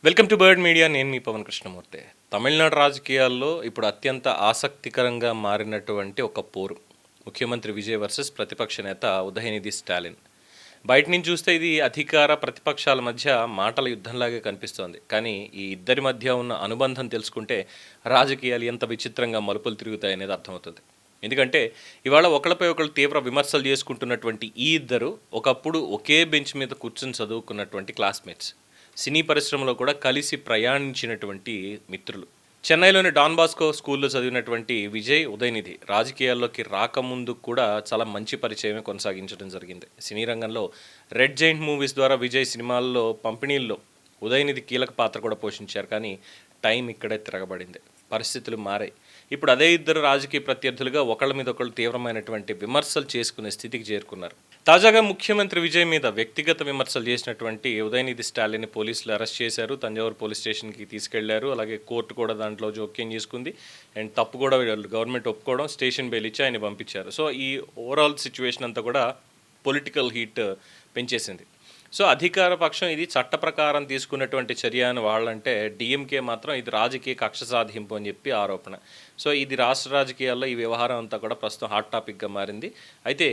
Welcome to bird media. నేను మీ పవన్ కృష్ణమూర్తి. తమిళనాడు రాజకీయాల్లో ఇప్పుడు అత్యంత ఆసక్తికరంగా మారినటువంటి ఒక పోరు, ముఖ్యమంత్రి విజయ్ వర్సెస్ ప్రతిపక్ష నేత ఉదయనిధి స్టాలిన్. బయట నుంచి చూస్తే ఇది అధికార ప్రతిపక్షాల మధ్య మాటల యుద్ధంలాగే కనిపిస్తోంది. కానీ ఈ ఇద్దరి మధ్య ఉన్న అనుబంధం తెలుసుకుంటే రాజకీయాలు ఎంత విచిత్రంగా మలుపులు తిరుగుతాయనేది అర్థమవుతుంది. ఎందుకంటే ఇవాళ ఒకళ్ళపై ఒకళ్ళు తీవ్ర విమర్శలు చేసుకుంటున్నటువంటి ఈ ఇద్దరు ఒకప్పుడు ఒకే బెంచ్ మీద కూర్చొని చదువుకున్నటువంటి క్లాస్మేట్స్, సినీ పరిశ్రమలో కూడా కలిసి ప్రయాణించినటువంటి మిత్రులు. చెన్నైలోని డాన్ బాస్కో స్కూల్లో చదివినటువంటి విజయ్, ఉదయనిధి రాజకీయాల్లోకి రాకముందు కూడా చాలా మంచి పరిచయమే కొనసాగించడం జరిగింది. సినీ రంగంలో రెడ్ జైంట్ మూవీస్ ద్వారా విజయ్ సినిమాల్లో పంపిణీల్లో ఉదయనిధి కీలక పాత్ర కూడా పోషించారు. కానీ టైం ఇక్కడే తిరగబడింది, పరిస్థితులు మారాయి. ఇప్పుడు అదే ఇద్దరు రాజకీయ ప్రత్యర్థులుగా ఒకళ్ళ మీద ఒకళ్ళు తీవ్రమైనటువంటి విమర్శలు చేసుకునే స్థితికి చేరుకున్నారు. తాజాగా ముఖ్యమంత్రి విజయ్ మీద వ్యక్తిగత విమర్శలు చేసినటువంటి ఉదయనిధి స్టాలిన్ పోలీసులు అరెస్ట్ చేశారు. తంజావూరు పోలీస్ స్టేషన్కి తీసుకెళ్లారు. అలాగే కోర్టు కూడా దాంట్లో జోక్యం చేసుకుంది. అండ్ తప్పు కూడా గవర్నమెంట్ ఒప్పుకోవడం, స్టేషన్ బెయిల్ ఇచ్చి ఆయన పంపించారు. సో ఈ ఓవరాల్ సిచ్యువేషన్ అంతా కూడా పొలిటికల్ హీట్ పెంచేసింది. సో అధికార పక్షం ఇది చట్ట ప్రకారం తీసుకున్నటువంటి చర్య అని వాళ్ళంటే, డిఎంకే మాత్రం ఇది రాజకీయ కక్ష సాధింపు అని చెప్పి ఆరోపణ. సో ఇది రాష్ట్ర రాజకీయాల్లో ఈ వ్యవహారం అంతా కూడా ప్రస్తుతం హాట్ టాపిక్గా మారింది. అయితే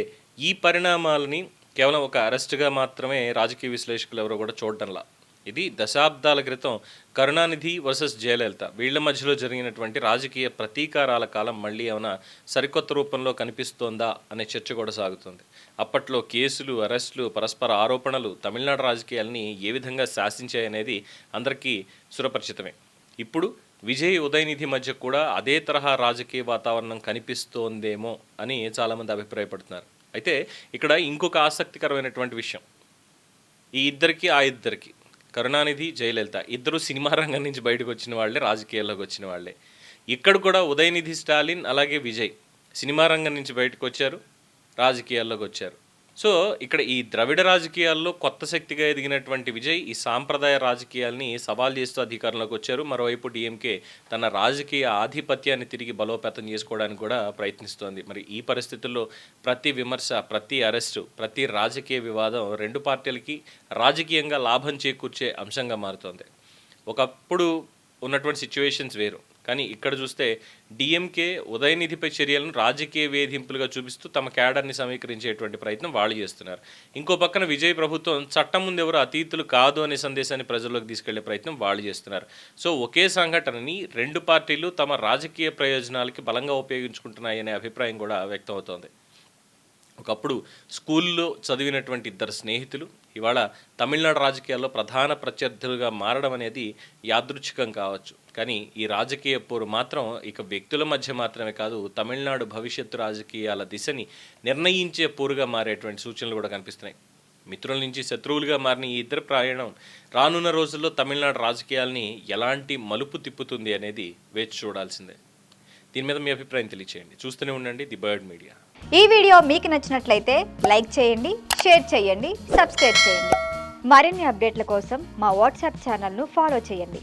ఈ పరిణామాలని కేవలం ఒక అరెస్ట్గా మాత్రమే రాజకీయ విశ్లేషకులు ఎవరో కూడా చూడటంలా. ఇది దశాబ్దాల క్రితం కరుణానిధి వర్సెస్ జయలలిత వీళ్ల మధ్యలో జరిగినటువంటి రాజకీయ ప్రతీకారాల కాలం మళ్ళీ ఏమైనా సరికొత్త రూపంలో కనిపిస్తోందా అనే చర్చ కూడా సాగుతుంది. అప్పట్లో కేసులు, అరెస్టులు, పరస్పర ఆరోపణలు తమిళనాడు రాజకీయాల్ని ఏ విధంగా శాసించాయనేది అందరికీ సురపరిచితమే. ఇప్పుడు విజయ్, ఉదయనిధి మధ్య కూడా అదే తరహా రాజకీయ వాతావరణం కనిపిస్తోందేమో అని చాలామంది అభిప్రాయపడుతున్నారు. అయితే ఇక్కడ ఇంకొక ఆసక్తికరమైనటువంటి విషయం, ఈ ఇద్దరికి ఆ ఇద్దరికి కరుణానిధి, జయలలిత ఇద్దరు సినిమా రంగం నుంచి బయటకు వచ్చిన వాళ్ళే, రాజకీయాల్లోకి వచ్చిన వాళ్ళే. ఇక్కడ కూడా ఉదయనిధి స్టాలిన్ అలాగే విజయ్ సినిమా రంగం నుంచి బయటకు వచ్చారు, రాజకీయాల్లోకి వచ్చారు. సో ఇక్కడ ఈ ద్రవిడ రాజకీయాల్లో కొత్త శక్తిగా ఎదిగినటువంటి విజయ్ ఈ సాంప్రదాయ రాజకీయాల్ని సవాల్ చేస్తూ అధికారంలోకి వచ్చారు. మరోవైపు డిఎంకే తన రాజకీయ ఆధిపత్యాన్ని తిరిగి బలోపేతం చేసుకోవడానికి కూడా ప్రయత్నిస్తోంది. మరి ఈ పరిస్థితుల్లో ప్రతి విమర్శ, ప్రతి అరెస్టు, ప్రతి రాజకీయ వివాదం రెండు పార్టీలకి రాజకీయంగా లాభం చేకూర్చే అంశంగా మారుతోంది. ఒకప్పుడు ఉన్నటువంటి సిచ్యువేషన్స్ వేరు, కానీ ఇక్కడ చూస్తే డిఎంకే ఉదయనిధిపై చర్యలను రాజకీయ వేధింపులుగా చూపిస్తూ తమ క్యాడర్ని సమీకరించేటువంటి ప్రయత్నం వాళ్ళు చేస్తున్నారు. ఇంకో పక్కన విజయ్ ప్రభుత్వం చట్టం ముందు ఎవరు అతీతులు కాదు అనే సందేశాన్ని ప్రజల్లోకి తీసుకెళ్లే ప్రయత్నం వాళ్ళు చేస్తున్నారు. సో ఒకే సంఘటనని రెండు పార్టీలు తమ రాజకీయ ప్రయోజనాలకి బలంగా ఉపయోగించుకుంటున్నాయనే అభిప్రాయం కూడా వ్యక్తమవుతోంది. ఒకప్పుడు స్కూల్లో చదివినటువంటి ఇద్దరు స్నేహితులు ఇవాళ తమిళనాడు రాజకీయాల్లో ప్రధాన ప్రత్యర్థులుగా మారడం అనేది యాదృచ్ఛికం కావచ్చు. కానీ ఈ రాజకీయ పోరు మాత్రం ఇక వ్యక్తుల మధ్య మాత్రమే కాదు, తమిళనాడు భవిష్యత్తు రాజకీయాల దిశని నిర్ణయించే పోరుగా మారేటువంటి సూచనలు కూడా కనిపిస్తున్నాయి. మిత్రుల నుంచి శత్రువులుగా మారిన ఈ ఇద్దరు ప్రయాణం రానున్న రోజుల్లో తమిళనాడు రాజకీయాల్ని ఎలాంటి మలుపు తిప్పుతుంది అనేది వేచి చూడాల్సిందే. దీని మీద మీ అభిప్రాయం తెలియచేయండి. చూస్తూనే ఉండండి ది బర్డ్ మీడియా. ఈ వీడియో మీకు నచ్చినట్లయితే లైక్ చేయండి, షేర్ చేయండి, సబ్స్క్రైబ్ చేయండి. మరిన్ని అప్డేట్ల కోసం మా వాట్సాప్ ఛానల్ను ఫాలో చేయండి.